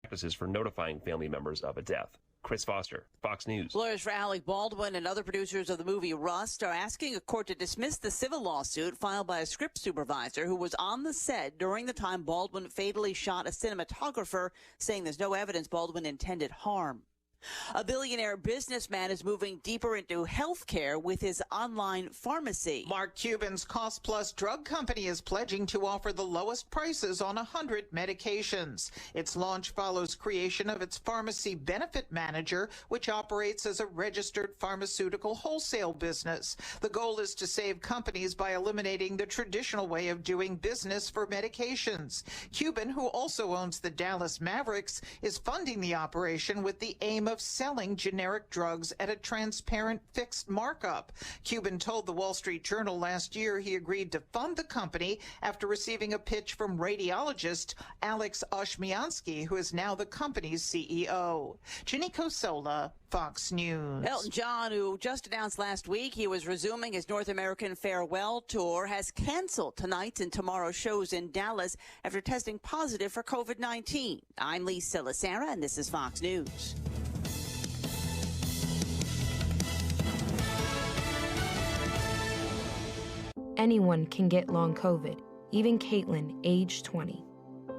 practices for notifying family members of a death. Chris Foster, Fox News. Lawyers for Alec Baldwin and other producers of the movie Rust are asking a court to dismiss the civil lawsuit filed by a script supervisor who was on the set during the time Baldwin fatally shot a cinematographer, saying there's no evidence Baldwin intended harm. A billionaire businessman is moving deeper into healthcare with his online pharmacy. Mark Cuban's Cost Plus drug company is pledging to offer the lowest prices on 100 medications. Its launch follows creation of its pharmacy benefit manager, which operates as a registered pharmaceutical wholesale business. The goal is to save companies by eliminating the traditional way of doing business for medications. Cuban, who also owns the Dallas Mavericks, is funding the operation with the aim of selling generic drugs at a transparent fixed markup. Cuban told the Wall Street Journal last year he agreed to fund the company after receiving a pitch from radiologist Alex Oshmiansky, who is now the company's CEO. Ginny Cosola, Fox News. Elton John, who just announced last week he was resuming his North American farewell tour, has canceled tonight's and tomorrow's shows in Dallas after testing positive for COVID-19. I'm Lisa Lacera, and this is Fox News. Anyone can get long COVID, even Caitlin, age 20.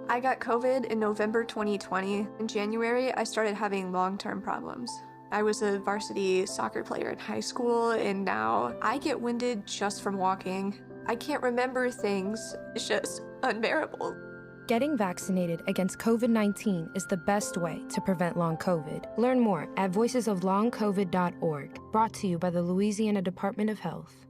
I got COVID in November 2020. In January, I started having long-term problems. I was a varsity soccer player in high school, and now I get winded just from walking. I can't remember things. It's just unbearable. Getting vaccinated against COVID-19 is the best way to prevent long COVID. Learn more at voicesoflongcovid.org. Brought to you by the Louisiana Department of Health.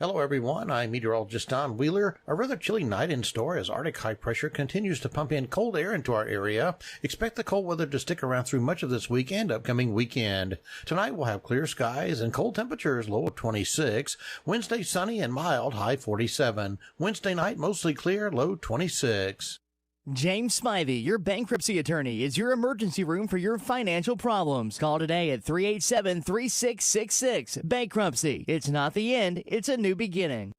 Hello, everyone. I'm meteorologist Don Wheeler. A rather chilly night in store as Arctic high pressure continues to pump in cold air into our area. Expect the cold weather to stick around through much of this week and upcoming weekend. Tonight we'll have clear skies and cold temperatures, low of 26. Wednesday sunny and mild, high 47. Wednesday night mostly clear, low 26. James Smythe, your bankruptcy attorney, is your emergency room for your financial problems. Call today at 387-3666. Bankruptcy. It's not the end, it's a new beginning.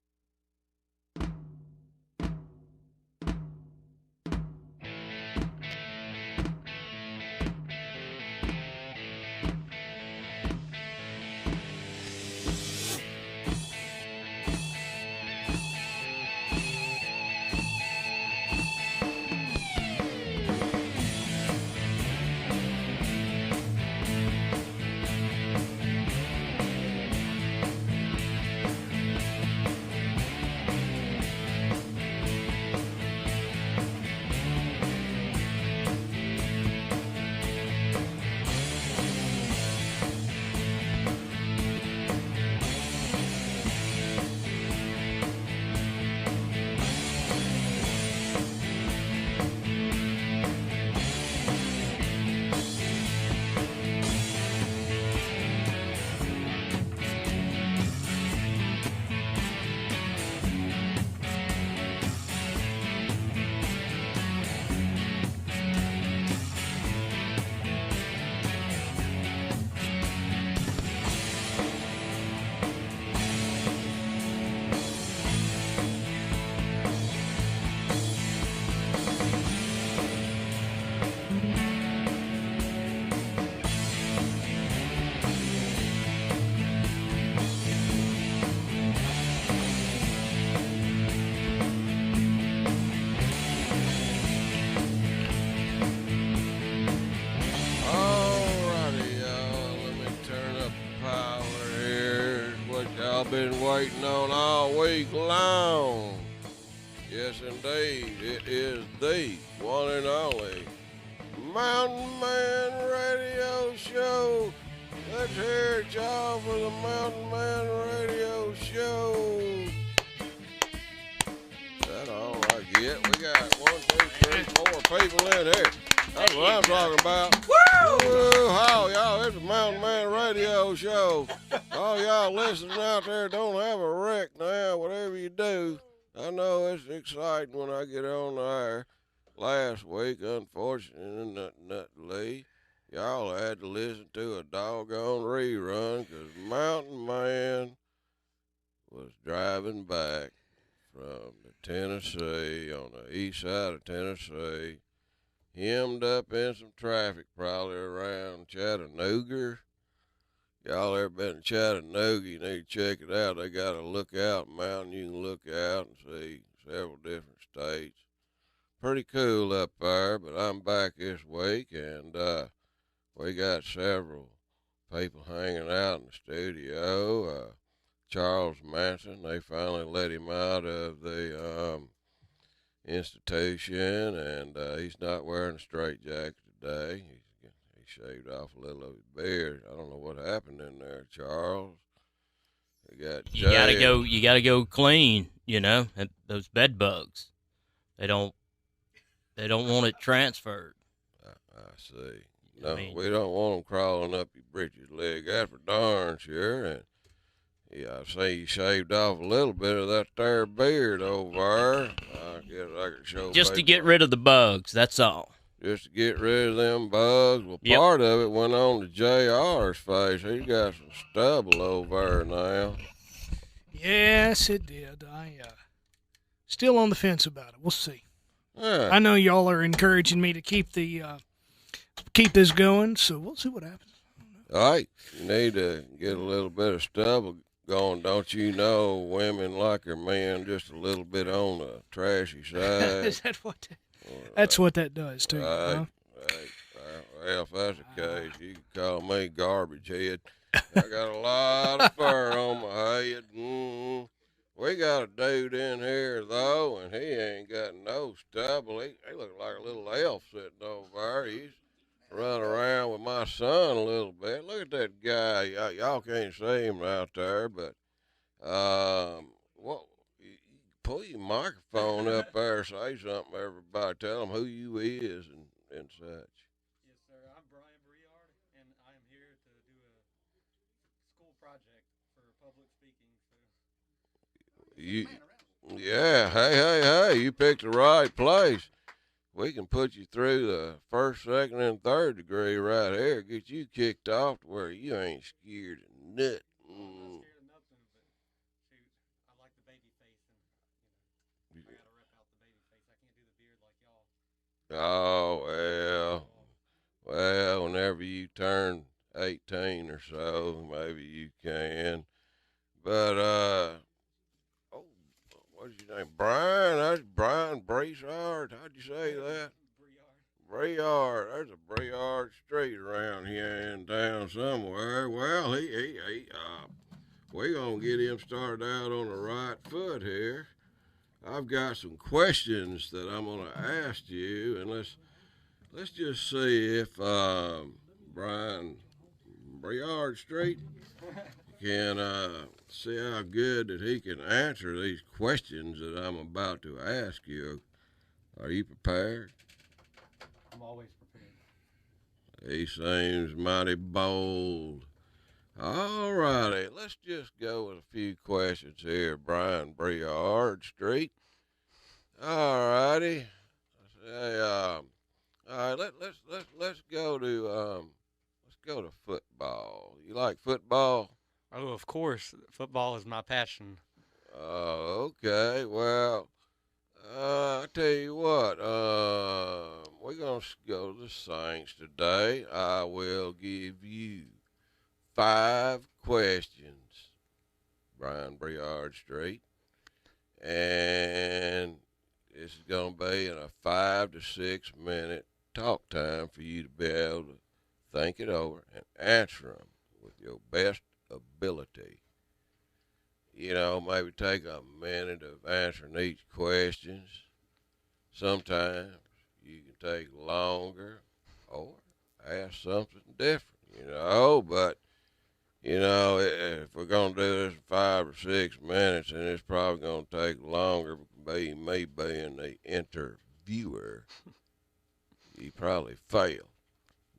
Been waiting on all week long. Yes, indeed, it is the one and only Mountain Man Radio Show. Let's hear it, y'all, for the Mountain Man Radio Show. That's all I get. We got 1, 2, 3, 4 people in here. That's what I'm talking about. Woo! How y'all? It's a Mountain Man Radio Show. All y'all listening out there don't have a wreck now. Whatever you do, I know it's exciting when I get on the air. Last week, unfortunately, y'all had to listen to a doggone rerun because Mountain Man was driving back from Tennessee, on the east side of Tennessee. hemmed up in some traffic, probably around Chattanooga. Y'all ever been to Chattanooga? You need to check it out. They got a lookout mountain you can look out and see several different states. Pretty cool up there, but I'm back this week, and we got several people hanging out in the studio. Charles Manson, they finally let him out of the institution, and he's not wearing a straitjacket today. He shaved off a little of his beard. I don't know what happened in there, Charles. You gotta go clean, you know, those bed bugs. They don't want it transferred. I see. No, we don't want them crawling up your britches leg. That's for darn sure. And yeah, I see you shaved off a little bit of that there beard over there. I guess I could show. Just to get rid of the bugs, that's all. Just to get rid of them bugs. Well, part of it went on to JR's face. He's got some stubble over there now. Yes, it did. I still on the fence about it. We'll see. Yeah. I know y'all are encouraging me to keep this going, so we'll see what happens. All right, you need to get a little bit of stubble going. Don't you know women like their men just a little bit on the trashy side? Is that what? That's what that does too. Right, huh? right. Well, if that's the case, you can call me garbage head. I got a lot of fur on my head. We got a dude in here, though, and he ain't got no stubble. He look like a little elf sitting over there. He's running around with my son a little bit. Look at that guy. Y'all can't see him out there, but pull your microphone up there, say something to everybody. Tell them who you is and such. Yes, sir. I'm Brian Briard, and I am here to do a school project for public speaking. Hey, you picked the right place. We can put you through the first, second, and third degree right here. Get you kicked off to where you ain't scared of nothing. I'm not scared of nothing, but shoot, I like the baby face, and I gotta rip out the baby face. I can't do the beard like y'all. Oh, well, whenever you turn 18 or so, maybe you can. But, what's your name? Brian? That's Brian Briard. How'd you say that? Briard. There's a Briard Street around here in town somewhere. Well, we're going to get him started out on the right foot here. I've got some questions that I'm going to ask you, and let's just see if Brian Briard Street can see how good that he can answer these questions that I'm about to ask you. Are you prepared? I'm always prepared. He seems mighty bold. All righty, let's just go with a few questions here, Brian Briard Street. All righty. All right, let's go to football. You like football? Oh, of course. Football is my passion. Oh, okay. Well, I tell you what, we're going to go to the Saints today. I will give you 5 questions, Brian Briard Street. And this is going to be in a 5 to 6 minute talk time for you to be able to think it over and answer them with your best ability. You know, maybe take a minute of answering each question. Sometimes you can take longer or ask something different, you know, but, you know, if we're going to do this in 5 or 6 minutes, then it's probably going to take longer me being the interviewer. You probably fail.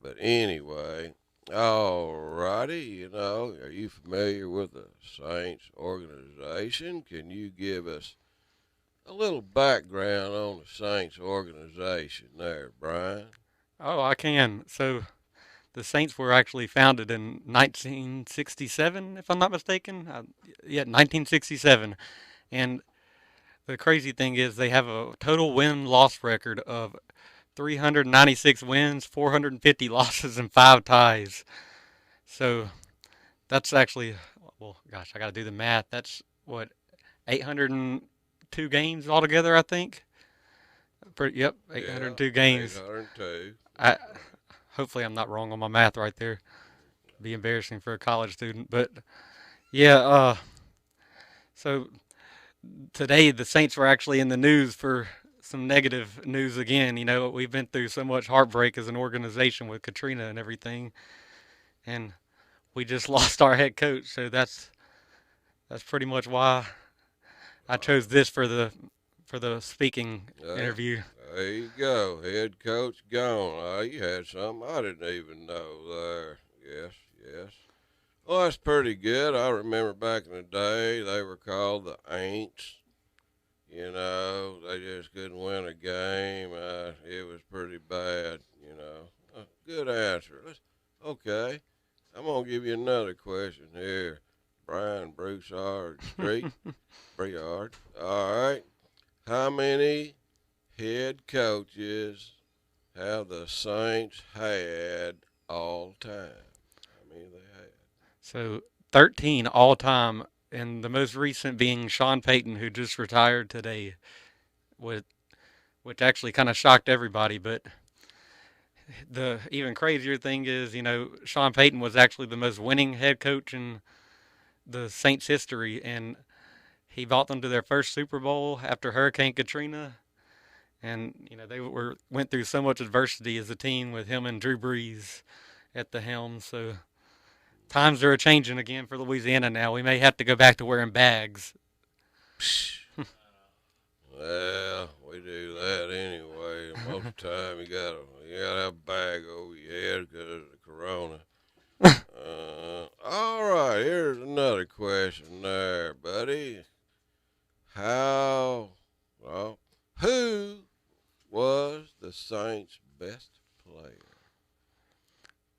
But anyway, all righty, you know, are you familiar with the Saints organization? Can you give us a little background on the Saints organization there, Brian? Oh, I can. So the Saints were actually founded in 1967, if I'm not mistaken. 1967. And the crazy thing is they have a total win-loss record of 396 wins, 450 losses, and 5 ties. So that's actually, well, gosh, I got to do the math. That's what, 802 games altogether, I think. Yep, 802 games. 802. Hopefully I'm not wrong on my math right there. It'd be embarrassing for a college student, but yeah. So today the Saints were actually in the news for some negative news again. You know, we've been through so much heartbreak as an organization with Katrina and everything, and we just lost our head coach. So that's pretty much why I chose this for the speaking interview. There you go, head coach gone. Oh, you had something I didn't even know there. Yes. Well, that's pretty good. I remember back in the day they were called the Aints. You know, they just couldn't win a game. It was pretty bad, you know. Good answer. Okay, I'm going to give you another question here. Brian Broussard Street. Briard. All right. How many head coaches have the Saints had all time? How many they had? So 13 all time, and the most recent being Sean Payton, who just retired today, which actually kind of shocked everybody. But the even crazier thing is, you know, Sean Payton was actually the most winning head coach in the Saints history, and he brought them to their first Super Bowl after Hurricane Katrina. And, you know, they went through so much adversity as a team with him and Drew Brees at the helm. So times are changing again for Louisiana now. We may have to go back to wearing bags. Well, we do that anyway. Most of the time you gotta have a bag over your head because of the corona. All right, here's another question there, buddy. Who was the Saints' best player?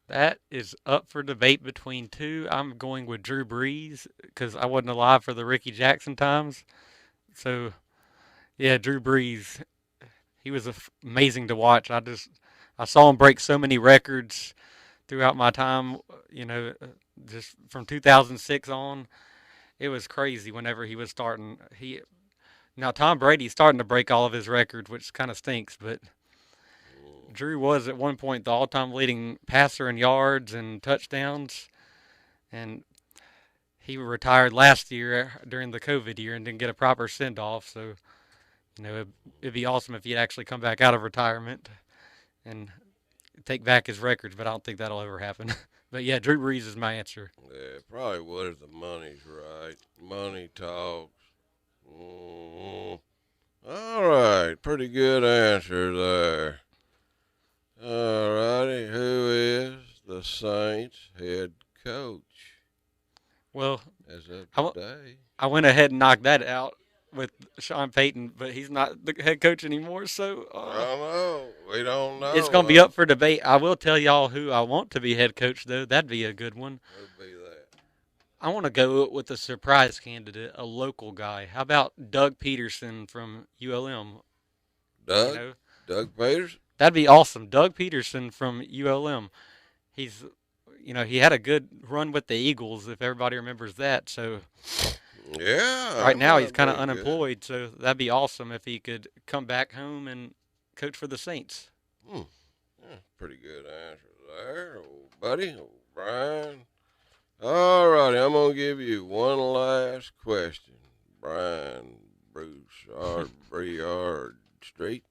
That is up for debate between two. I'm going with Drew Brees because I wasn't alive for the Ricky Jackson times. So, yeah, Drew Brees. He was amazing to watch. I saw him break so many records throughout my time, you know, just from 2006 on. It was crazy whenever he was starting. Now Tom Brady's starting to break all of his records, which kind of stinks, but Drew was at one point the all-time leading passer in yards and touchdowns, and he retired last year during the COVID year and didn't get a proper send-off. So, you know, it'd be awesome if he'd actually come back out of retirement and take back his records, but I don't think that'll ever happen. But yeah, Drew Brees is my answer. Yeah, probably would if the money's right. Money talks. All right, pretty good answer there. All righty, who is the Saints head coach? Well, as of today, I went ahead and knocked that out with Sean Payton, but he's not the head coach anymore, so I don't know. We don't know. It's going to be up for debate. I will tell y'all who I want to be head coach, though. That'd be a good one. Who'd be that? I want to go with a surprise candidate, a local guy. How about Doug Peterson from ULM? Doug? You know? Doug Peterson? That'd be awesome. Doug Peterson from ULM. He's, you know, he had a good run with the Eagles, if everybody remembers that. So, yeah. Right now he's kind of unemployed, so that'd be awesome if he could come back home and coach for the Saints. Yeah, pretty good answer there, old buddy, old Brian. All righty, I'm going to give you one last question. Brian Broussard, Briard Street.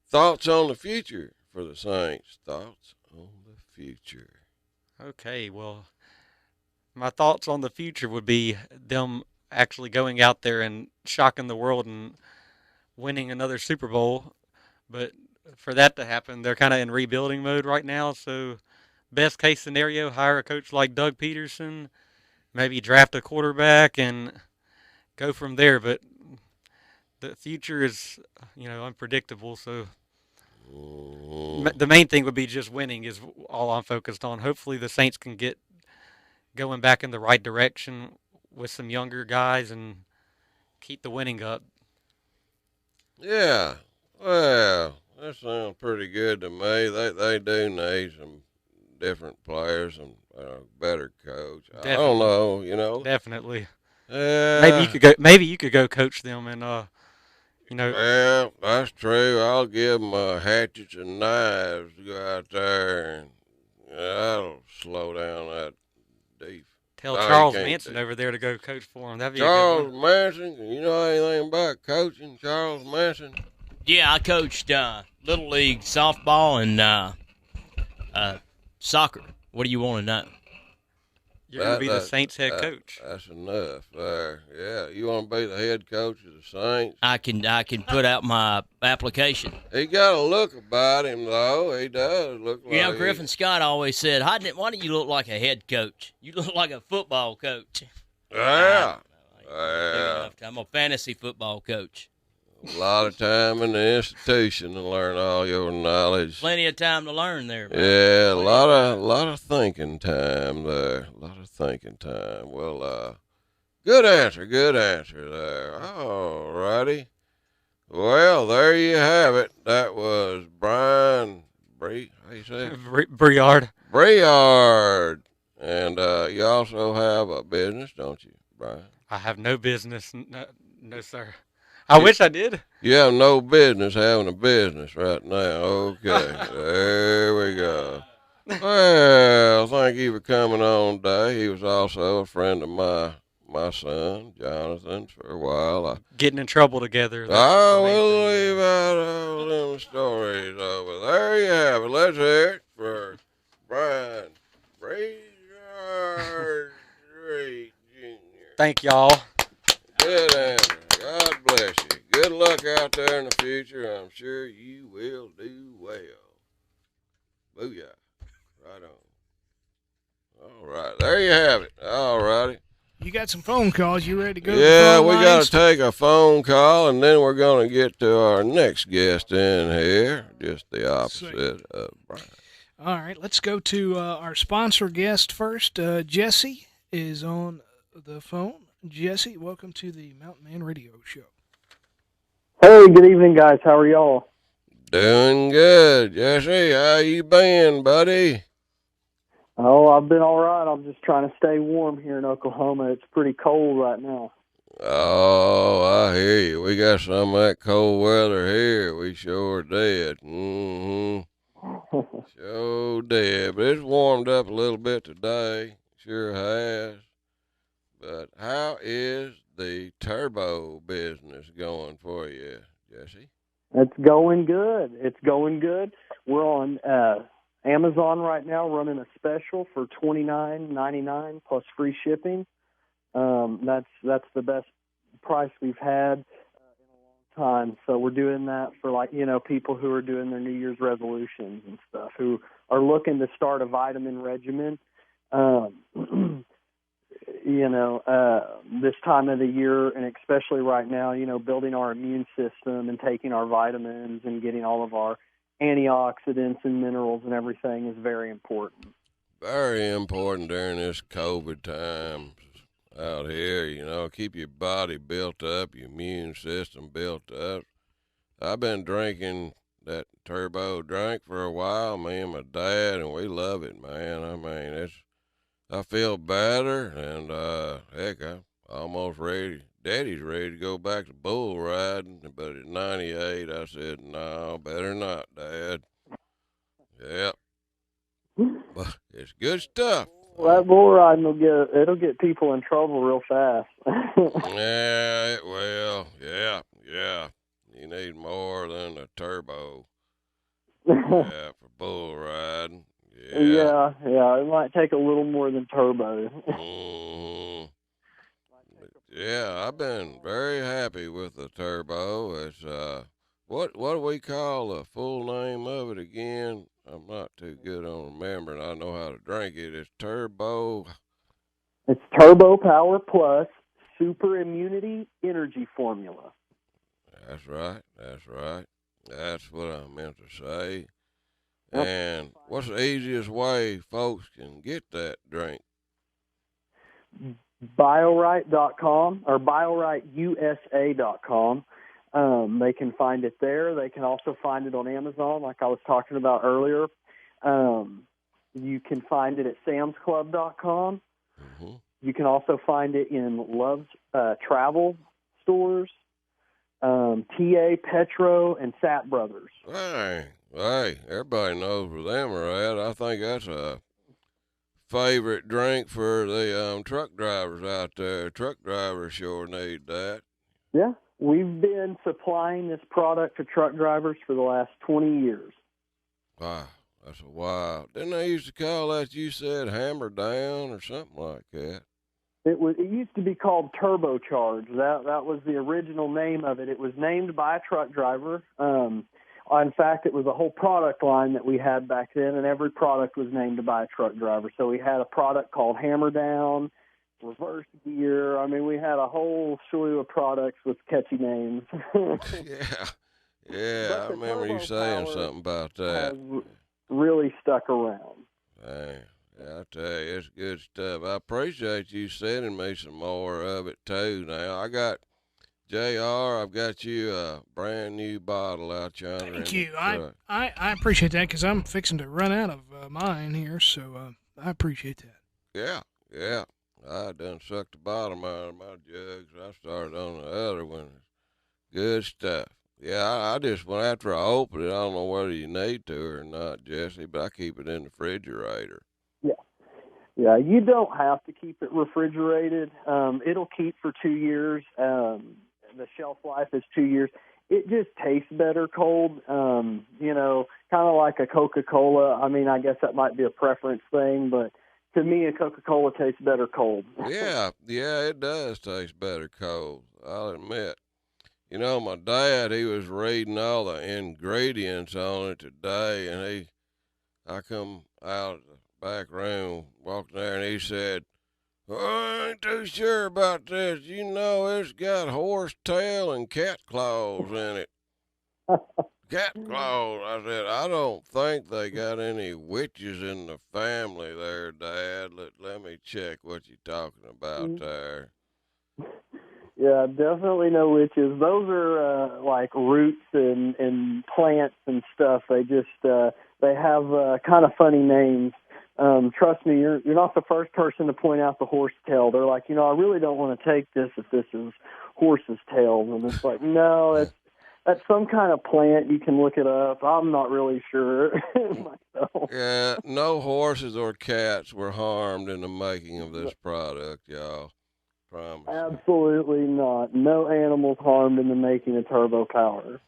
Thoughts on the future for the Saints? Thoughts on the future? Okay, well, my thoughts on the future would be them actually going out there and shocking the world and winning another Super Bowl. But for that to happen, they're kind of in rebuilding mode right now. So best case scenario, hire a coach like Doug Peterson, maybe draft a quarterback and go from there. But the future is, you know, unpredictable. So the main thing would be just winning is all I'm focused on. Hopefully the Saints can get going back in the right direction with some younger guys and keep the winning up. Yeah. Well, That sounds pretty good to me. They do need some different players and better coach. Definitely. I don't know, you know. Definitely. Maybe you could go coach them and you know. Well, that's true. I'll give them hatchets and knives to go out there, and that'll slow down that defense. Tell Charles Manson over there to go coach for him. That'd be Charles a good one. Manson. You know anything about coaching, Charles Manson? Yeah, I coached Little League softball and soccer. What do you want to know? You're going to be the Saints head coach. That's enough there. Yeah, you want to be the head coach of the Saints? I can put out my application. He got a look about him, though. He does look like. You know, Griffin Scott always said, why don't you look like a head coach? You look like a football coach. Yeah. I'm a fantasy football coach. A lot of time in the institution to learn all your knowledge. Plenty of time to learn there. Man. Yeah, a lot of thinking time there. A lot of thinking time. Well, good answer there. All righty. Well, there you have it. That was Brian how you say it? Briard. Briard. And you also have a business, don't you, Brian? I have no business. No, sir. I wish I did. You have no business having a business right now. Okay. There we go. Well, thank you for coming on today. He was also a friend of my son, Jonathan's, for a while. Getting in trouble together. We'll leave out all them stories over. There you have it. Let's hear it for Brian Brazier Jr. Thank y'all. Good answer. God bless you. Good luck out there in the future. I'm sure you will do well. Booyah. Right on. All right. There you have it. All righty. You got some phone calls. You ready to go? Yeah, we got to take a phone call, and then we're going to get to our next guest in here. Just the opposite of Brian. All right. Let's go to our sponsor guest first. Jesse is on the phone. Jesse, welcome to the Mountain Man Radio Show. Hey, good evening, guys. How are y'all? Doing good. Jesse, how you been, buddy? Oh, I've been all right. I'm just trying to stay warm here in Oklahoma. It's pretty cold right now. Oh, I hear you. We got some of that cold weather here. We sure did. Sure did. But it's warmed up a little bit today. Sure has. But how is the turbo business going for you, Jesse? It's going good. We're on Amazon right now running a special for $29.99 plus free shipping. That's the best price we've had in a long time. So we're doing that for people who are doing their New Year's resolutions and stuff, who are looking to start a vitamin regimen. This time of the year, and especially right now, building our immune system and taking our vitamins and getting all of our antioxidants and minerals and everything is very important. Very important during this COVID time out here, keep your body built up, your immune system built up. I've been drinking that turbo drink for a while, me and my dad, and we love it, man. I mean, I feel better, and heck, I'm almost ready. Daddy's ready to go back to bull riding, but at 98, I said, no, better not, Dad. Yep. But it's good stuff. Well, that bull riding it'll get people in trouble real fast. Yeah, it will. Yeah. You need more than a turbo. Yeah, for bull riding. Yeah, it might take a little more than turbo. Yeah, I've been very happy with the turbo. It's what do we call the full name of it again? I'm not too good on remembering. I know how to drink it. It's turbo. It's Turbo Power Plus Super Immunity Energy Formula. That's right. That's what I meant to say. And what's the easiest way folks can get that drink? BioRite.com or BioRiteUSA.com. They can find it there. They can also find it on Amazon, like I was talking about earlier. You can find it at samsclub.com. Mm-hmm. You can also find it in Love's travel stores, TA, Petro, and Sat Brothers. Hey, everybody knows where them are at. I think that's a favorite drink for the truck drivers out there. Truck drivers sure need that. Yeah, we've been supplying this product to truck drivers for the last 20 years. Wow, that's a while. Didn't they used to call that, you said, hammer down or something like that? It used to be called Turbocharge. That was the original name of it. It was named by a truck driver. In fact, it was a whole product line that we had back then, and every product was named by a truck driver. So we had a product called Hammer Down, Reverse Gear. I mean, we had a whole slew of products with catchy names. Yeah, I remember you saying something about that. Really stuck around. Hey, I tell you, it's good stuff. I appreciate you sending me some more of it, too. Now, I got... JR, I've got you a brand new bottle out yonder. Thank you. I appreciate that because I'm fixing to run out of mine here, so I appreciate that. Yeah. I done sucked the bottom out of my jugs. I started on the other one. Good stuff. Yeah, I just, when after I open it, I don't know whether you need to or not, Jesse, but I keep it in the refrigerator. Yeah, you don't have to keep it refrigerated. It'll keep for 2 years. The shelf life is 2 years. It just tastes better cold, kind of like a Coca-Cola. I mean, I guess that might be a preference thing, but to me, a Coca-Cola tastes better cold. Yeah, it does taste better cold, I'll admit. You know, my dad, he was reading all the ingredients on it today, and I come out of the back room, walked there, and he said, I ain't too sure about this. You know, it's got horse tail and cat claws in it. Cat claws. I said, I don't think they got any witches in the family there, Dad. Let me check what you're talking about there. Yeah, definitely no witches. Those are like roots and plants and stuff. They just they have kind of funny names. Trust me, you're not the first person to point out the horse tail. They're like, I really don't want to take this if this is horse's tail. And it's like, no, that's some kind of plant. You can look it up. I'm not really sure myself. Yeah, no horses or cats were harmed in the making of this product, y'all. Promise. Absolutely not. No animals harmed in the making of Turbo Power.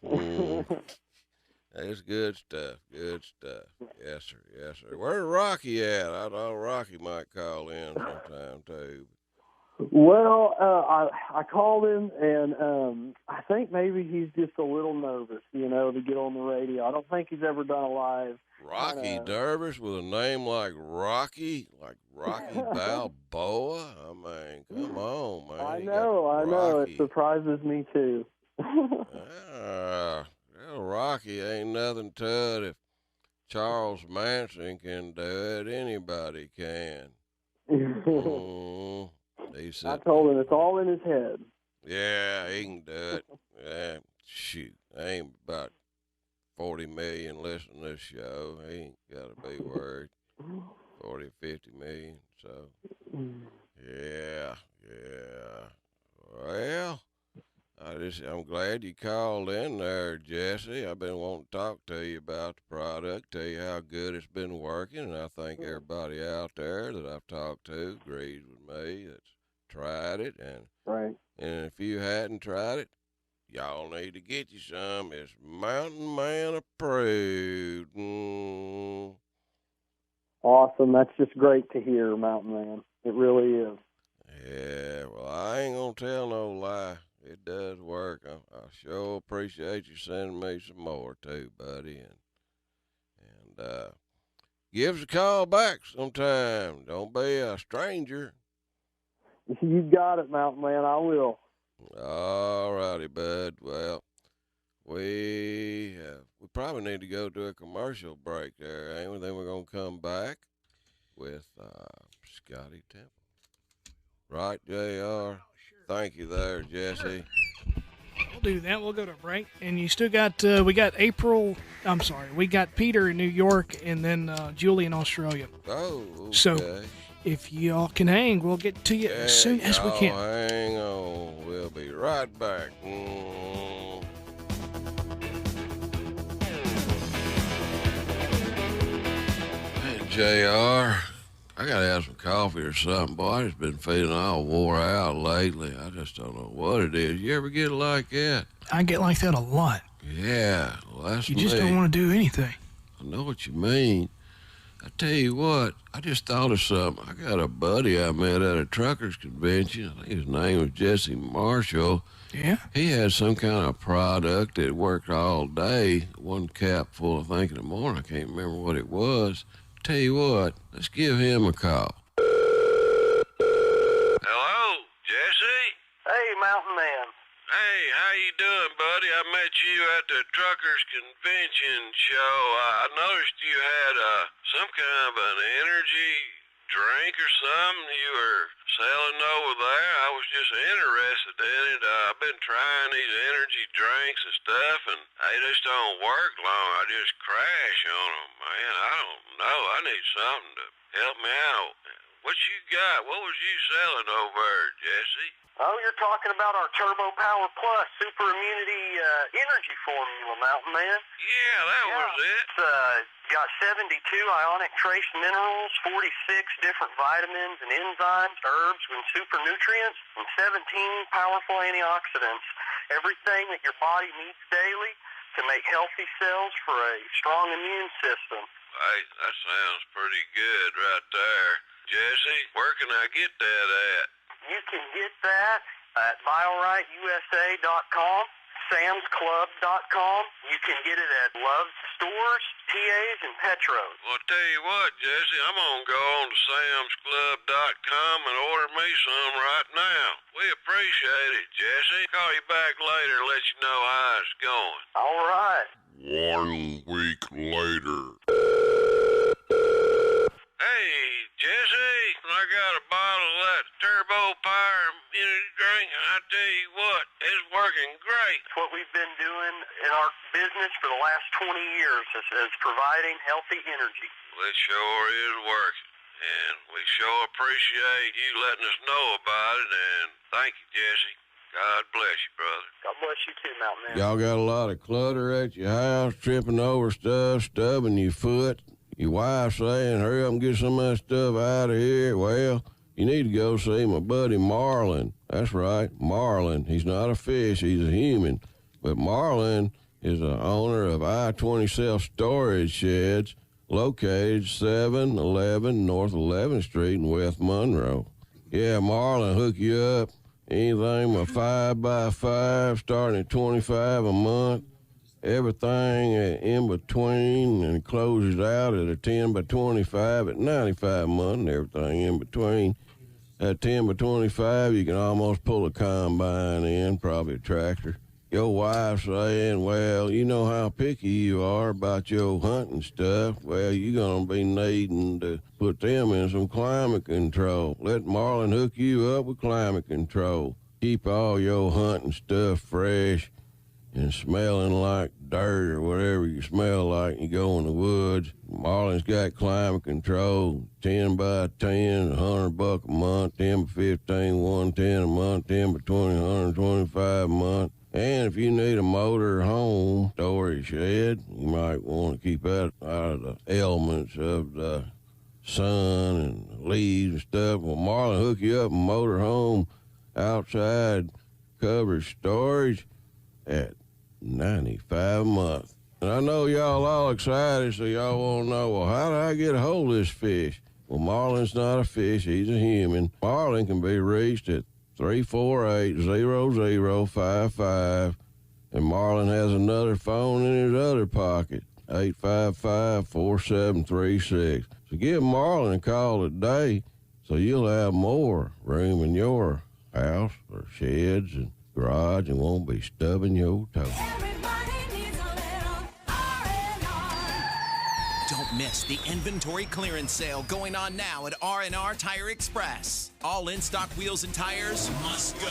It's good stuff. Good stuff. Yes, sir. Where's Rocky at? I know Rocky might call in sometime, too. Well, I called him, and I think maybe he's just a little nervous, to get on the radio. I don't think he's ever done a live. Rocky nervous with a name like Rocky Balboa? I mean, come on, man. I know. It surprises me, too. Rocky ain't nothing to it. If Charles Manson can do it, anybody can. I told him it's all in his head. Yeah, he can do it. Yeah, shoot. I ain't about 40 million listening to this show. He ain't got to be worried. 40, 50 million. So, yeah. Well, I'm glad you called in there, Jesse. I've been wanting to talk to you about the product, tell you how good it's been working, and I think everybody out there that I've talked to agrees with me that's tried it. And if you hadn't tried it, y'all need to get you some. It's Mountain Man approved. Awesome. That's just great to hear, Mountain Man. It really is. Yeah, well, I ain't going to tell no lie. It does work. I sure appreciate you sending me some more too, buddy. And give us a call back sometime. Don't be a stranger. You got it, Mountain Man. I will. All righty, bud. Well, we probably need to go to a commercial break there, ain't we? Then we're going to come back with Scotty Temple. Right, JR? Thank you there, Jesse. do that. We'll go to a break. And you still got, we got Peter in New York and then Julie in Australia. Oh, okay. So if y'all can hang, we'll get to you as soon as we can. Hang on. We'll be right back. Hey, JR. I gotta have some coffee or something. Boy, I just been feeling all wore out lately. I just don't know what it is. You ever get like that? I get like that a lot. Yeah, well, that's You just don't want to do anything. I know what you mean. I tell you what, I just thought of something. I got a buddy I met at a truckers convention. I think his name was Jesse Marshall. Yeah? He had some kind of product that worked all day. One cap full, I think, in the morning. I can't remember what it was. Tell you what, let's give him a call. Hello, Jesse? Hey, Mountain Man. Hey, how you doing, buddy? I met you at the Truckers Convention show. I noticed you had some kind of an energy drink or something you were selling over there. I was just interested in it. I've been trying these energy drinks and stuff, and they just don't work long. I just crash on them, man. I don't know. I need something to help me out. What you got? What was you selling over there, Jesse? Oh, you're talking about our Turbo Power Plus Super Immunity Energy Formula, Mountain Man? Yeah, that was it. It's got 72 ionic trace minerals, 46 different vitamins and enzymes, herbs, and super nutrients, and 17 powerful antioxidants. Everything that your body needs daily to make healthy cells for a strong immune system. Hey, that sounds pretty good right there. Jesse, where can I get that at? You can get that at BioRightUSA.com, SamsClub.com. You can get it at Love's stores, TAs, and Petros. Well, tell you what, Jesse, I'm going to go on to SamsClub.com and order me some right now. We appreciate it, Jesse. Call you back later and let you know how it's going. All right. 1 week later. Hey, Jesse, I got a bottle of that Turbo Power energy drink, and I tell you what, it's working great. It's what we've been doing in our business for the last 20 years is providing healthy energy. Well, it sure is working, and we sure appreciate you letting us know about it, and thank you, Jesse. God bless you, brother. God bless you too, Mountain Man. Y'all got a lot of clutter at your house, tripping over stuff, stubbing your foot. Your wife saying, hurry up and get some of that stuff out of here. Well, you need to go see my buddy Marlin. That's right, Marlin. He's not a fish, he's a human. But Marlin is the owner of I-20 self-storage sheds located 711 North 11th Street in West Monroe. Yeah, Marlin hook you up. Anything with 5x5 starting at $25 a month. Everything in between, and closes out at a 10x25 at $95 a month, and everything in between. At 10x25, you can almost pull a combine in, probably a tractor. Your wife saying, well, you know how picky you are about your hunting stuff. Well, you're going to be needing to put them in some climate control. Let Marlin hook you up with climate control. Keep all your hunting stuff fresh and smelling like dirt or whatever you smell like when you go in the woods. Marlin's got climate control, 10x10, $100 a month, 10x15, $110 a month, 10x20, $125 a month. And if you need a motor home storage shed, you might want to keep that out of the elements of the sun and leaves and stuff. Well, Marlin hook you up a motor home outside covered storage at $95 a month. And I know y'all all excited, so y'all want to know, well, how do I get a hold of this fish? Well, Marlin's not a fish, he's a human. Marlin can be reached at 348-0055, and Marlin has another phone in his other pocket, 855-4736. So give Marlin a call today so you'll have more room in your house or sheds and garage and won't be stubbing your toe. Don't miss the inventory clearance sale going on now at R&R Tire Express. All in-stock wheels and tires must go.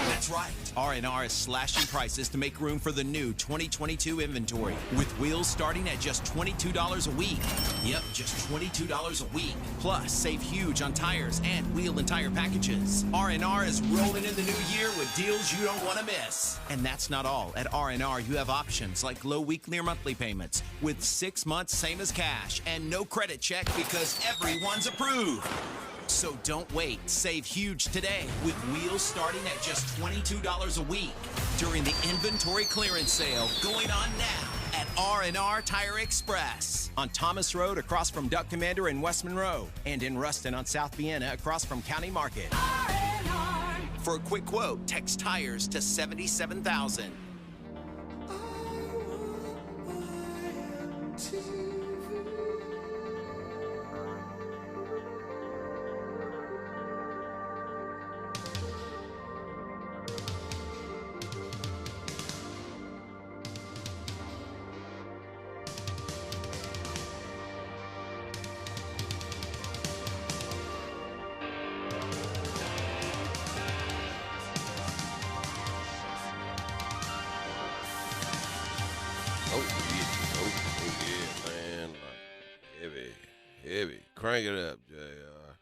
That's right. R&R is slashing prices to make room for the new 2022 inventory, with wheels starting at just $22 a week. Yep, just $22 a week. Plus, save huge on tires and wheel and tire packages. R&R is rolling in the new year with deals you don't want to miss. And that's not all. At R&R, you have options like low weekly or monthly payments with 6 months same as cash and no credit check because everyone's approved. So don't wait. Save huge today with wheels starting at just $22 a week during the inventory clearance sale going on now at R&R Tire Express on Thomas Road across from Duck Commander in West Monroe and in Ruston on South Vienna across from County Market. R&R. For a quick quote, text tires to 77,000. Heavy. Crank it up, JR.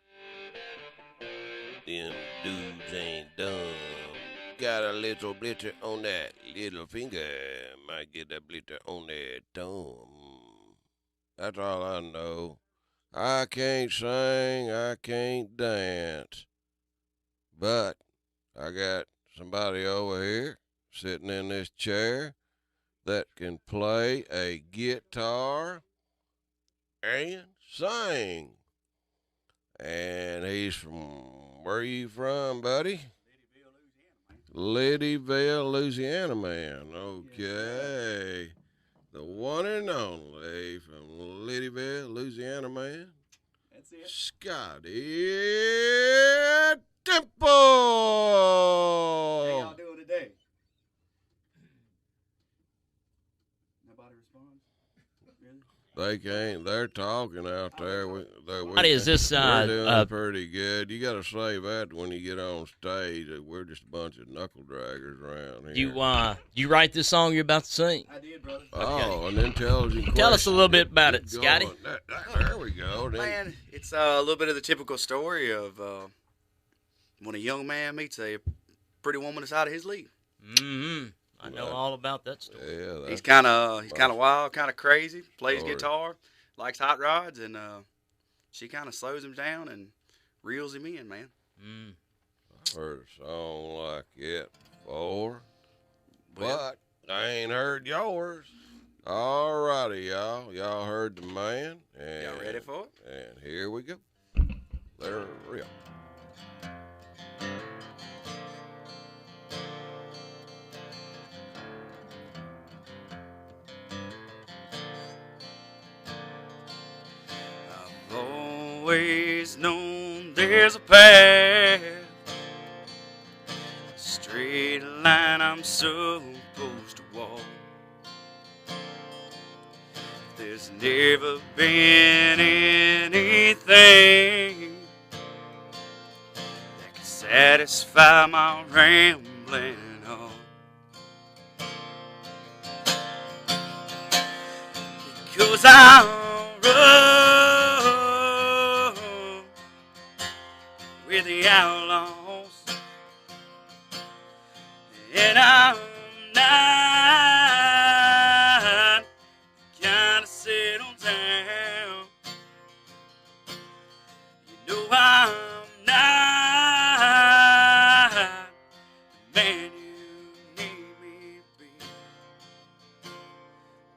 Them dudes ain't dumb. Got a little blitter on that little finger. Might get a blitter on that thumb. That's all I know. I can't sing, I can't dance. But I got somebody over here sitting in this chair that can play a guitar and sing. And he's from, where are you from, buddy? Liddyville, Louisiana, man. Okay. The one and only from Liddyville, Louisiana, man. That's it. Scotty Temple. How y'all doing today? Nobody responds? Really? They can't. They're talking out there. What is this? We're doing pretty good. You got to say that when you get on stage. We're just a bunch of knuckle draggers around here. You write this song you're about to sing? I did, brother. Oh, an intelligent question. Tell us a little bit about it, Scotty. There we go. Man, it's a little bit of the typical story of when a young man meets a pretty woman that's out of his league. Mm-hmm. I know all about that story. Yeah, he's kind of wild, kind of crazy. Plays guitar, likes hot rods, and she kind of slows him down and reels him in, man. I heard a song like it before, but I ain't heard yours. All righty, y'all. Y'all heard the man. And, y'all ready for it? And here we go. They're real. Always known there's a path, a straight line I'm supposed to walk. There's never been anything that can satisfy my rambling heart. Because I'm with the outlaws, and I'm not kind of settle down. You know I'm not the man you need me to be,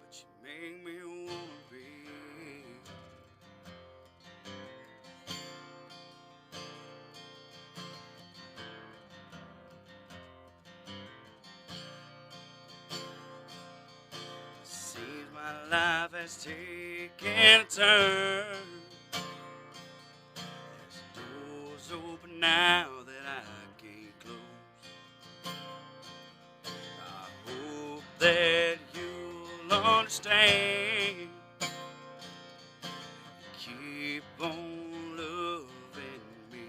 but you make me wanna be. Seems my life has taken a turn. There's doors open now that I can't close. I hope that you'll understand. Keep on loving me.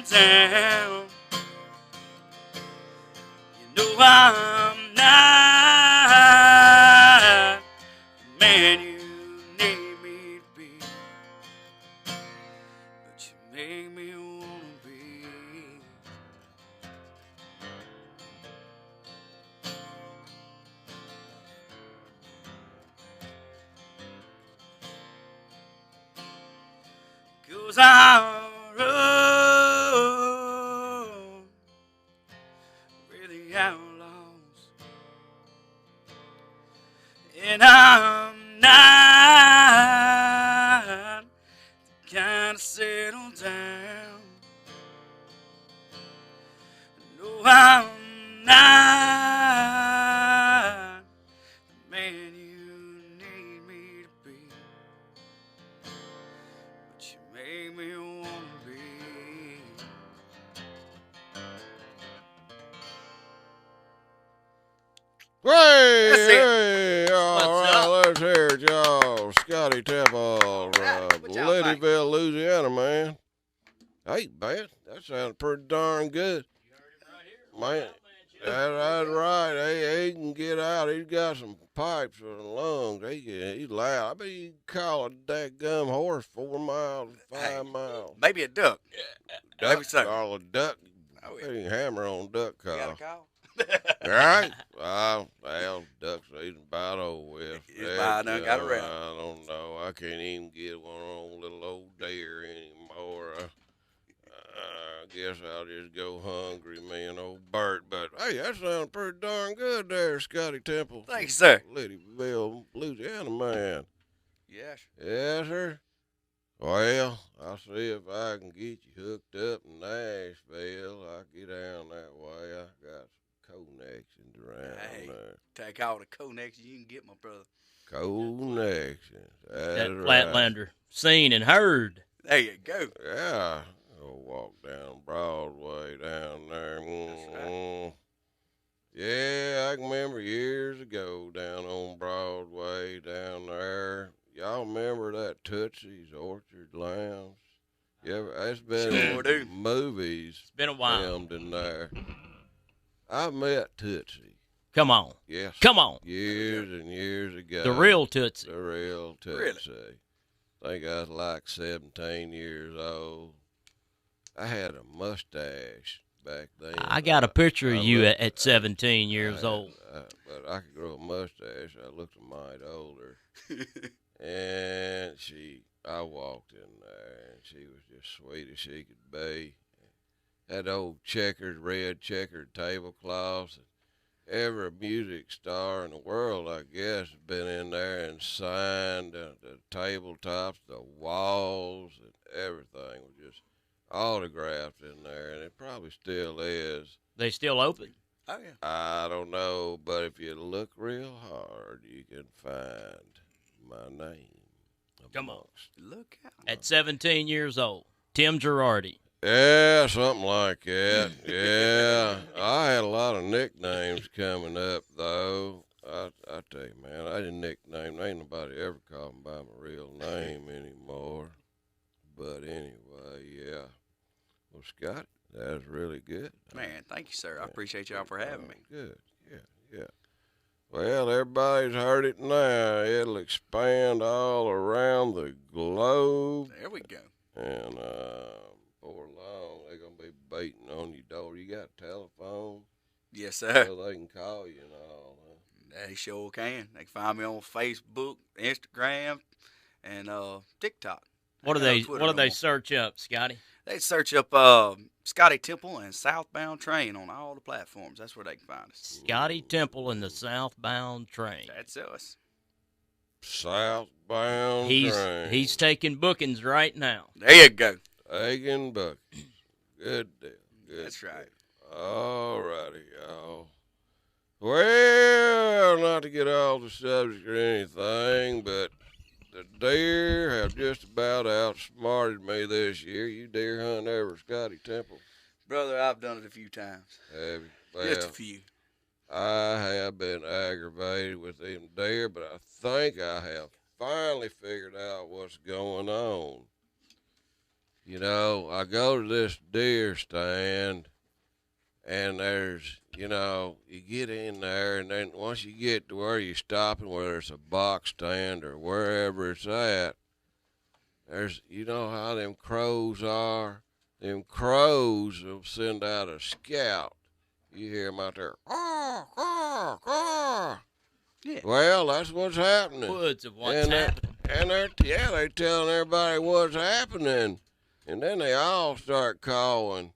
down. You know I'm not the man you need me to be, but you make me wanna be. 'Cause I run with the outlaws, and I'm not the kind of settle down. No, I'm not the man you need me to be, but you make me wanna be. Hey, all right, let's hear it, y'all. Scotty Temple from Liddyville, Louisiana, man. Hey, man, that sounds pretty darn good. Man, that's right. He can get out. He's got some pipes in the lungs. He's loud. I bet you can call a dadgum horse 4 miles, 5 miles. Maybe a duck. Duck, Maybe so. call a duck. Oh, You can hammer on duck call. You got a call? All right. Well, duck season about over with. It's about done got around. I don't know. I can't even get one on little old deer anymore. I guess I'll just go hungry, me and old Bert. But, hey, that sounds pretty darn good there, Scotty Temple. Thanks, sir. Liddyville, Louisiana, man. Yes. Yes, sir. Well, I'll see if I can get you hooked up in Nashville. I'll get down that way. I got some connections around there. Take all the connections you can get, my brother. Connections. That right. Flatlander seen and heard. There you go. Yeah. Go walk down Broadway down there. Right. Yeah, I can remember years ago down on Broadway down there. Y'all remember that Tootsie's Orchard Lounge? It's been in movies. It's been a while. Filmed in there. I met Tootsie. Come on. Yes. Come on. Years and years ago. The real Tootsie. The real Tootsie. Really? I think I was like 17 years old. I had a mustache back then. I got a picture of you at 17 years old. But I could grow a mustache. I looked a mite older. And I walked in there, and she was just sweet as she could be. Had old red checkered tablecloths. Every music star in the world, I guess, has been in there and signed the tabletops, the walls, and everything was just autographed in there, and it probably still is. They still open? Oh, yeah. I don't know, but if you look real hard, you can find my name. Come on. Look out. At 17 years old, Tim Girardi. Yeah, something like that. Yeah. I had a lot of nicknames coming up, though. I tell you, man, I didn't nickname. Ain't nobody ever called me by my real name anymore. But anyway, yeah. Well, Scott, that was really good. Man, thank you, sir. I appreciate y'all for having me. Good. Yeah. Well, everybody's heard it now. It'll expand all around the globe. There we go. And before long, they're going to be beating on your door. You got a telephone? Yes, sir. So they can call you and all. They sure can. They can find me on Facebook, Instagram, and TikTok. What do they search up, Scotty? They search up Scotty Temple and Southbound Train on all the platforms. That's where they can find us. Scotty Temple and the Southbound Train. That's us. Southbound Train. He's taking bookings right now. There you go. Taking bookings. Good deal. That's right. All righty, y'all. Well, not to get off the subject or anything, but the deer have just about outsmarted me this year. You deer hunt ever, Scotty Temple? Brother, I've done it a few times. Have you? Well, just a few. I have been aggravated with them deer, but I think I have finally figured out what's going on. you know, I go to this deer stand, and there's, you know, you get in there, and then once you get to where you're stopping, whether it's a box stand or wherever it's at, there's, you know how them crows are? Them crows will send out a scout. You hear them out there, caw, caw, caw. Yeah. Well, that's what's happening. Woods of what's happening. And they're telling everybody what's happening. And then they all start calling.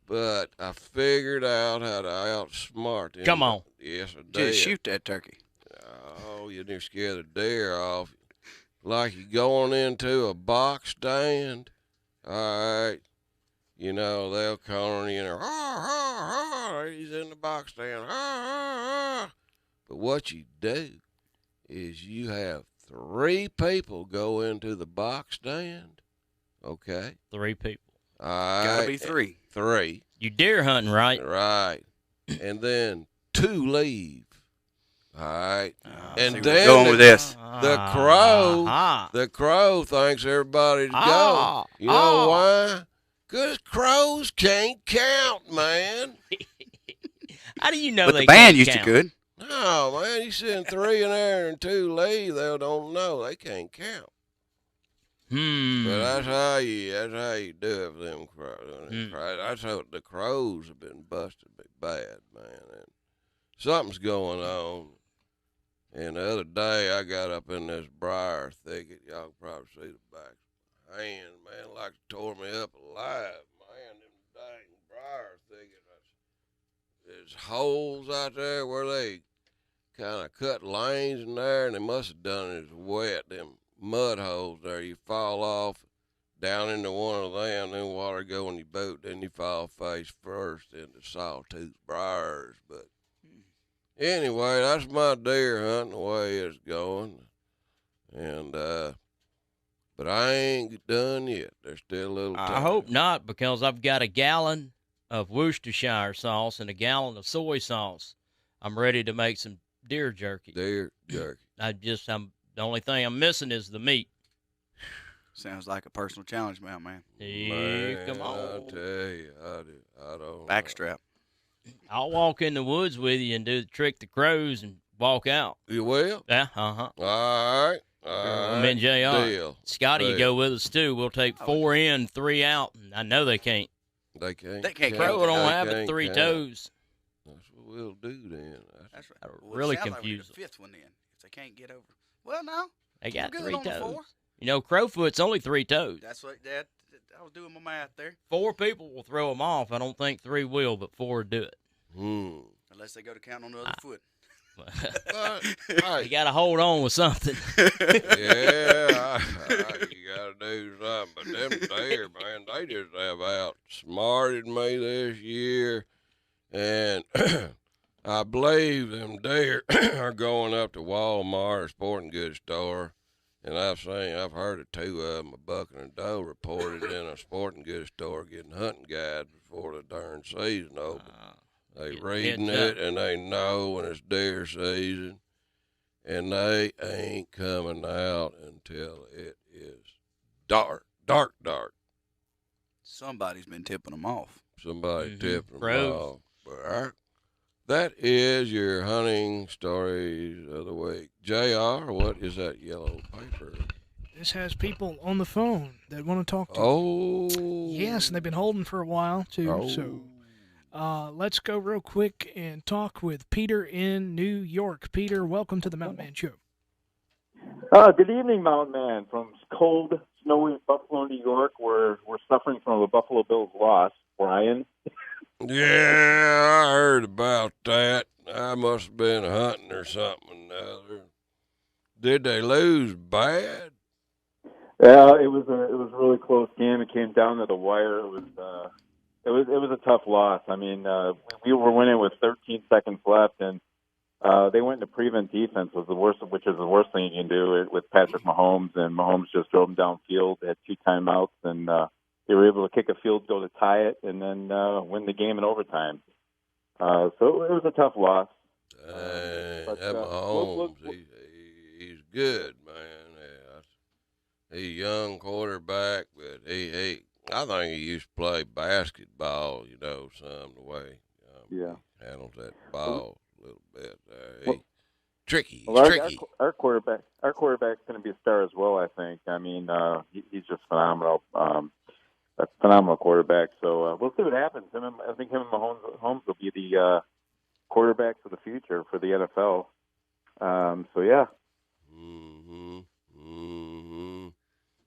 But I figured out how to outsmart them. Come on. Yes, I did. Just shoot that turkey. Oh, you didn't scare the deer off. Like you going into a box stand. All right. You know, they'll corner you and he's in the box stand. But what you do is you have 3 people go into the box stand. Okay? 3 people. All right. Gotta be 3. 3. You deer hunting, right? Right. And then 2 leave. All right. And see, then we're going with this. The crow thinks everybody's going. You know why? Because crows can't count, man. How do you know But they the band can't used count? to could. No, man, you send 3 in there and 2 leave, they don't know. They can't count. But that's how you do it for them crows. That's how the crows have been busted bad, man. And something's going on. And the other day, I got up in this briar thicket. Y'all can probably see the back of my hand, man, like it tore me up alive, man. Them dang briar thicket. There's holes out there where they kind of cut lanes in there, and they must have done it as wet. Them mud holes there, you fall off down into one of them, then water go in your boot, then you fall face first into sawtooth briars. But anyway, that's my deer hunting the way it's going. And, but I ain't done yet. There's still a little time. I hope not, because I've got a gallon of Worcestershire sauce and a gallon of soy sauce. I'm ready to make some deer jerky. Deer jerky. I'm the only thing I'm missing is the meat. Sounds like a personal challenge, man. Yeah, come on. I'll tell you, I don't. Backstrap. I'll walk in the woods with you and do the trick the crows and walk out. You will? Yeah, All right. I'm in JR. Deal. Scotty, you go with us too. We'll take 4 in, 3 out. And I know they can't. They can't. They can't Crow count. don't have They it 3 can't. toes. That's what we'll do then. That's right. That'll Well, it really sounds like we need confuse a 5th one then, if they can't get over. Well, no. They got We're good 3 on the toes. 4. You know, Crowfoot's only 3 toes. That's what I was doing my math there. 4 people will throw them off. I don't think 3 will, but 4 will do it. Unless they go to count on the other foot. You got to hold on with something. Yeah, you got to do something. But them deer, man, they just have outsmarted me this year. And I believe them deer are going up to Walmart or sporting goods store. And I've heard of 2 of them, a buck and a doe, reported in a sporting goods store getting hunting guides before the darn season opened. They reading it, and they know when it's deer season, and they ain't coming out until it is dark. Somebody's been tipping them off. Somebody tipping them Crows. off. But that is your hunting stories of the week. JR, what is that yellow paper? This has people on the phone that want to talk to you. Oh. Yes, and they've been holding for a while, too. Oh. So let's go real quick and talk with Peter in New York. Peter, welcome to the Mountain Man Show. Good evening, Mountain Man. From cold, snowy Buffalo, New York, where we're suffering from a Buffalo Bills loss. Brian? Yeah, I heard about that. I must have been hunting or something or other. Did they lose bad? Yeah, it was a really close game. It came down to the wire. It was a tough loss. I mean, we were winning with 13 seconds left, and they went into prevent defense, which is the worst thing you can do with Patrick Mahomes. And Mahomes just drove them downfield. They had 2 timeouts, and they were able to kick a field goal to tie it, and then win the game in overtime. So it was a tough loss. But Mahomes, he's good, man. Yeah, he's a young quarterback, but he I think he used to play basketball, some the way Yeah. he handles that ball a little bit. Well, tricky. Well, He's tricky. our quarterback's going to be a star as well. I think. I mean, he's just phenomenal. A phenomenal quarterback. So we'll see what happens. I think him and Mahomes will be the quarterbacks of the future for the NFL. So yeah.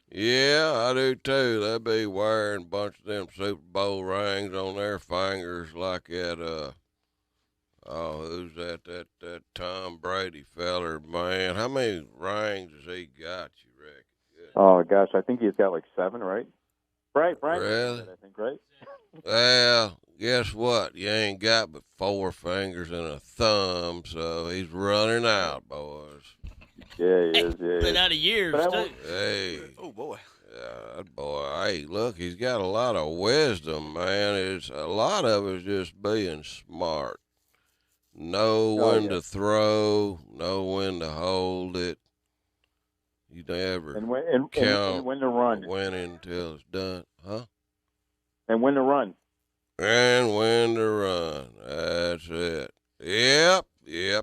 Yeah, I do too. They'll be wearing a bunch of them Super Bowl rings on their fingers like that. Who's that? That Tom Brady feller, man. How many rings has he got, you reckon? Good. Oh gosh, I think he's got like 7, right? Right. Really? I think, right? Well, guess what? You ain't got but 4 fingers and a thumb, so he's running out, boys. Yeah, he is. Yeah, been out of years, too. Hey. Oh, boy. Yeah, that boy. Hey, look, he's got a lot of wisdom, man. It's a lot of it's just being smart. Know when to throw, know when to hold it. You never and count when to run. winning until it's done, huh? And when to run. And when to run. That's it. Yep. Yeah.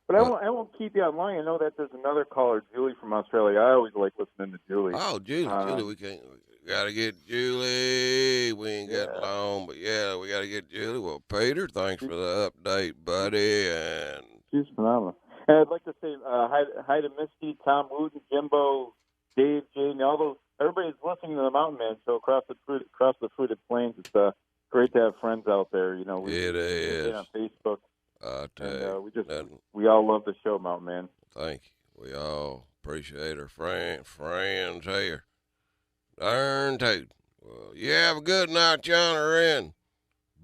But I won't keep you online. I know that there's another caller, Julie from Australia. I always like listening to Julie. Oh, Julie, we gotta get Julie. We ain't got long, but yeah, we gotta get Julie. Well, Peter, thanks for the update, buddy. And she's phenomenal. And I'd like to say hi to Misty, Tom Wooten, Jimbo, Dave, Jane, all those. Everybody's listening to the Mountain Man Show across the fruited plains. It's great to have friends out there. It is on Facebook. We all love the show, Mountain Man. Thank you. We all appreciate our friends here. Darn tootin'. Well, you have a good night, John, or in.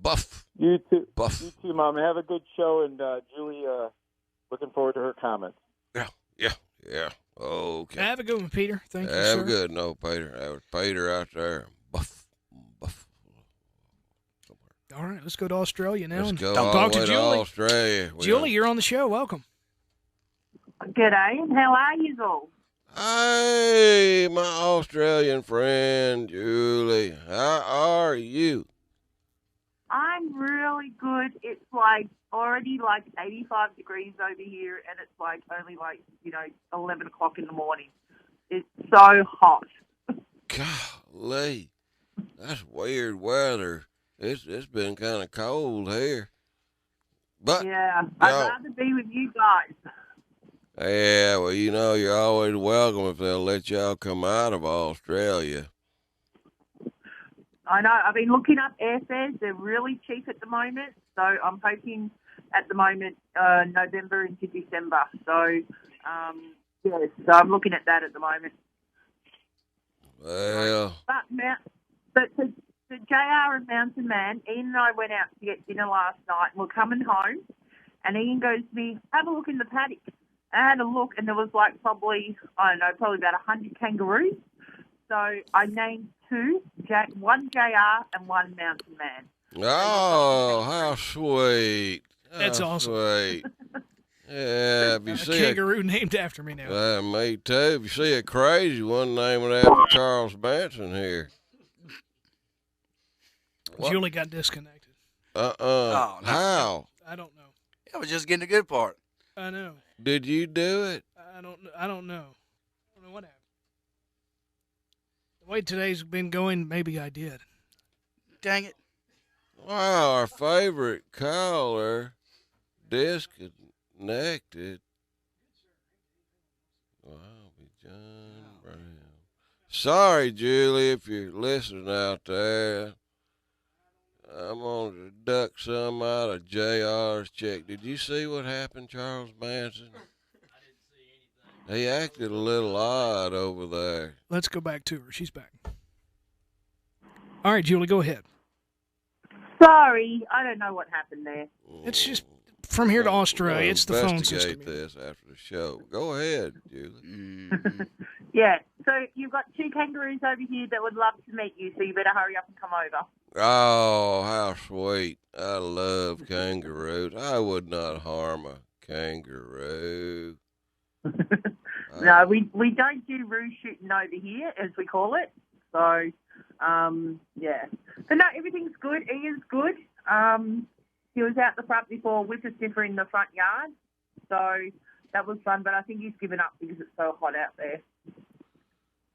Buff. You too. Buff. You too, Mom. Have a good show, and Julie, looking forward to her comments. Yeah. Okay. Have a good one, Peter. Thank you, sir. Have a good one, Peter. That was Peter out there. Buff. All right, let's go to Australia now. Let's go talk to Julie. Australia. Julie, you're on the show. Welcome. G'day, and how are you all? Hey, my Australian friend, Julie. How are you? I'm really good. It's already 85 degrees over here, and it's only 11 o'clock in the morning. It's so hot. Golly, that's weird weather. It's been kind of cold here. But yeah, I'd rather be with you guys. Yeah, well, you're always welcome if they'll let y'all come out of Australia. I know. I've been looking up airfares. They're really cheap at the moment. So I'm hoping at the moment November into December. So, so I'm looking at that at the moment. Well. But to JR and Mountain Man, Ian and I went out to get dinner last night, and we're coming home, and Ian goes to me, have a look in the paddock. I had a look, and there was probably about 100 kangaroos. So I named 2, one JR and one Mountain Man. Oh, how sweet. That's awesome. Sweet. Yeah, if you a see kangaroo named after me now. Me too. If you see a crazy one, name it after Charles Manson here. What? Julie got disconnected. Oh, no. How? I don't know. I was just getting the good part. I know. Did you do it? I don't know. I don't know what happened. The way today's been going, maybe I did. Dang it. Wow, our favorite caller disconnected. Wow, John Brown. Sorry, Julie, if you're listening out there. I'm going to deduct some out of JR's check. Did you see what happened, Charles Manson? I didn't see anything. He acted a little odd over there. Let's go back to her. She's back. All right, Julie, go ahead. Sorry, I don't know what happened there. It's just from here to Australia. It's the phone system. Investigate this after the show. Go ahead, Julie. Yeah, so you've got 2 kangaroos over here that would love to meet you, so you better hurry up and come over. Oh, how sweet. I love kangaroos. I would not harm a kangaroo. No, we don't do roo shooting over here, as we call it. So, yeah. But no, everything's good. Ian's good. He was out the front before Whippersniffer in the front yard. So that was fun, but I think he's given up because it's so hot out there.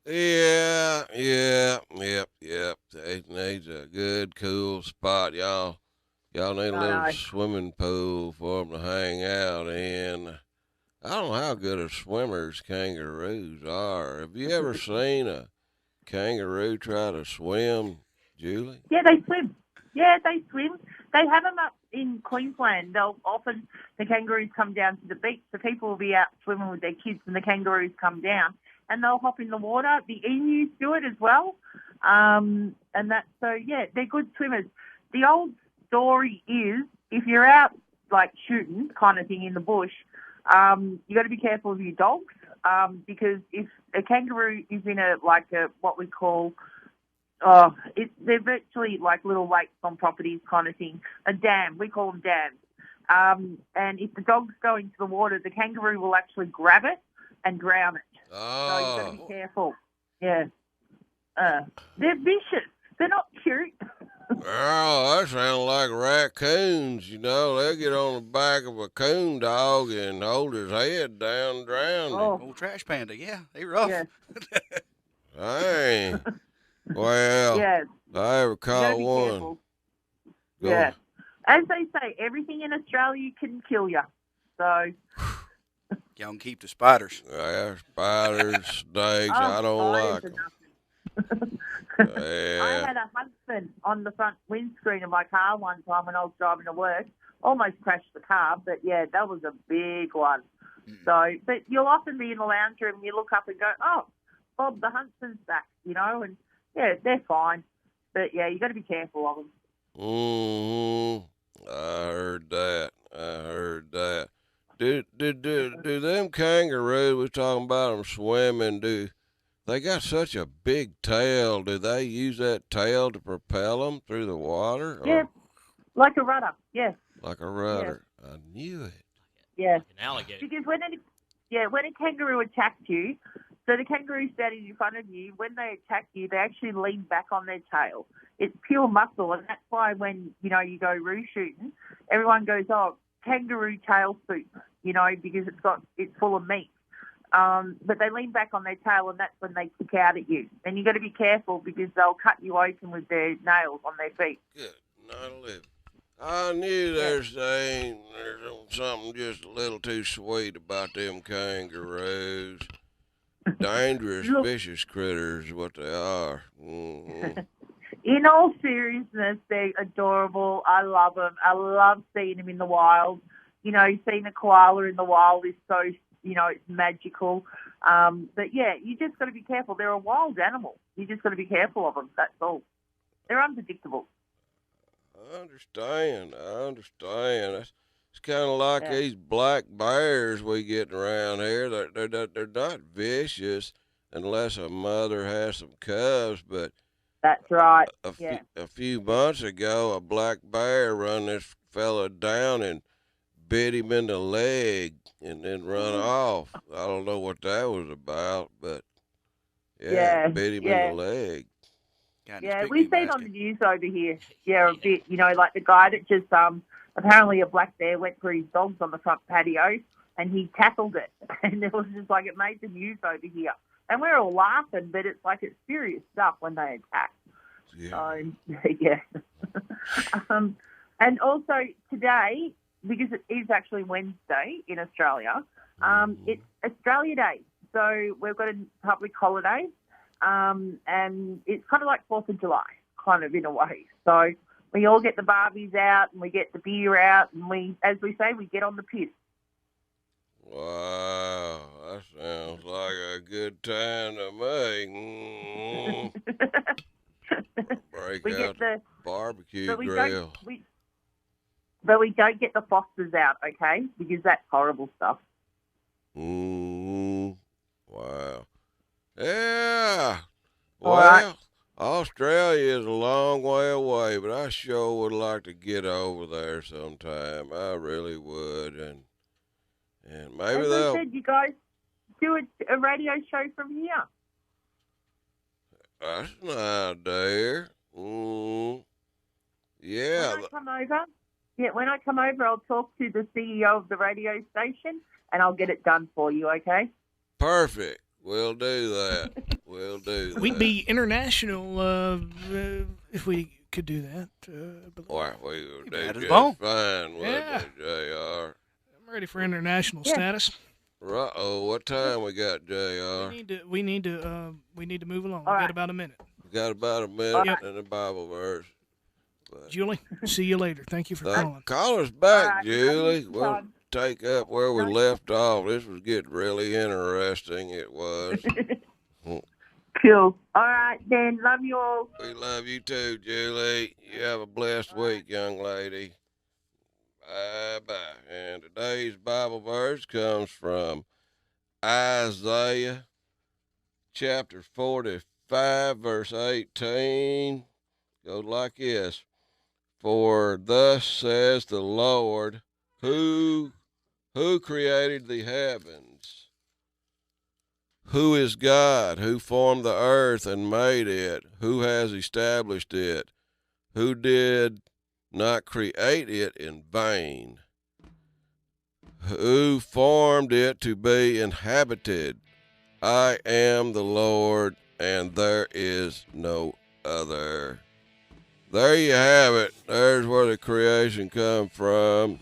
Yeah. They need a good, cool spot, y'all. Y'all need a little swimming pool for them to hang out in. I don't know how good of swimmers kangaroos are. Have you ever seen a kangaroo try to swim, Julie? Yeah, they swim. They have them up in Queensland. The kangaroos come down to the beach. The people will be out swimming with their kids and the kangaroos come down and they'll hop in the water. The emus do it as well. They're good swimmers. The old story is if you're out like shooting kind of thing in the bush, you got to be careful of your dogs because if a kangaroo is in what we call they're virtually like little lakes on properties kind of thing. A dam, we call them dams. And if the dog's going into the water, the kangaroo will actually grab it and drown it. Oh. So you've got to be careful. Yeah. They're vicious. They're not cute. Oh, that sounds like raccoons. They'll get on the back of a coon dog and hold his head down and drown him. Old trash panda, yeah. They rough. Yeah. Dang. Well, yeah. I ever caught one. Careful. Yeah. As they say, everything in Australia can kill you. So. Y'all can keep the spiders. Yeah, spiders, snakes, I don't like them. I had a huntsman on the front windscreen of my car one time when I was driving to work. Almost crashed the car, but yeah, that was a big one. So, but you'll often be in the lounge room and you look up and go, oh, Bob the huntsman's back, and yeah, they're fine. But yeah, you got to be careful of them. I heard that. Do them kangaroos, we're talking about them swimming, they got such a big tail. Do they use that tail to propel them through the water? Yeah, like a rudder, yes. Like a rudder. Yeah. I knew it. Yeah. Like an alligator. Because when a kangaroo attacks you, so the kangaroo standing in front of you, when they attack you, they actually lean back on their tail. It's pure muscle, and that's why when, you go roo shooting, everyone goes, oh, kangaroo tail soup, because it's full of meat. But they lean back on their tail, and that's when they kick out at you. And you got to be careful because they'll cut you open with their nails on their feet. Good. Not a lip. I knew there's something just a little too sweet about them kangaroos. Dangerous, vicious critters is what they are. Mm-hmm. In all seriousness, they're adorable. I love them. I love seeing them in the wild. Seeing a koala in the wild is so, it's magical. But yeah, you just got to be careful. They're a wild animal. You just got to be careful of them. That's all. They're unpredictable. I understand. It's kind of like these black bears we get around here. They're not vicious unless a mother has some cubs, but that's right. A few months ago, a black bear run this fella down and bit him in the leg and then run off. I don't know what that was about, but bit him in the leg. Yeah, we've seen on the news over here. Yeah, a bit. Like the guy that just apparently a black bear went for his dogs on the front patio and he tackled it, and it was just like it made the news over here. And we're all laughing, but it's like it's serious stuff when they attack. Yeah. So, yeah. And also today, because it is actually Wednesday in Australia, it's Australia Day. So we've got a public holiday, and it's kind of like 4th of July, kind of in a way. So we all get the barbies out and we get the beer out and we, as we say, we get on the piss. Wow, that sounds like a good time to me. Break out the barbecue grill. But we don't get the Fosters out, okay? Because that's horrible stuff. Wow. Yeah. All Well, right. Australia is a long way away, but I sure would like to get over there sometime. I really would, and maybe As I said, you guys do a radio show from here. That's not there. Yeah. When I come over, when I come over, I'll talk to the CEO of the radio station, and I'll get it done for you. Okay? Perfect. We'll do that. We'll do that. We'd be international if we could do that. Well, we would do just well. fine with Yeah. it, JR. I'm ready for international status. Uh-oh, what time we got, JR? We need to move along. All We right. got about a minute. We got about a minute Yep. and a Bible verse. But Julie, see you later. Thank you for calling. Call us back, All right. Julie. We'll take up where we left off. This was getting really interesting. It was. Cool. All right, then. Love you all. We love you too, Julie. You have a blessed week, young lady. Bye-bye. And today's Bible verse comes from Isaiah chapter 45, verse 18. Goes like this. For thus says the Lord, who created the heavens? Who is God? Who formed the earth and made it? Who has established it? Who did not create it in vain? Who formed it to be inhabited? I am the Lord, and there is no other. There you have it. There's where the creation come from.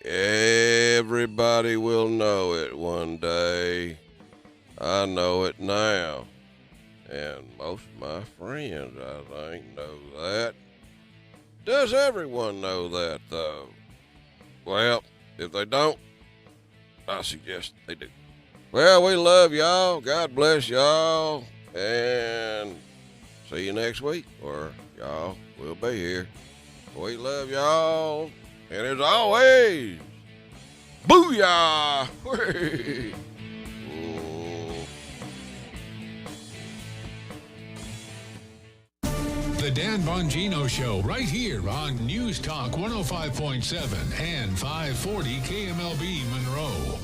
Everybody will know it one day. I know it now. And most of my friends, I think, know that. Does everyone know that, though? Well, if they don't, I suggest they do. Well, we love y'all. God bless y'all. And see you next week, or y'all will be here. We love y'all. And as always, booyah! The Dan Bongino Show, right here on News Talk 105.7 and 540 KMLB Monroe.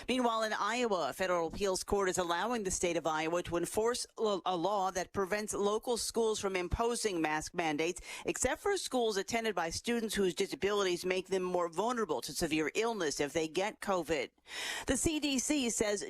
Meanwhile, in Iowa, a federal appeals court is allowing the state of Iowa to enforce a law that prevents local schools from imposing mask mandates, except for schools attended by students whose disabilities make them more vulnerable to severe illness if they get COVID. The CDC says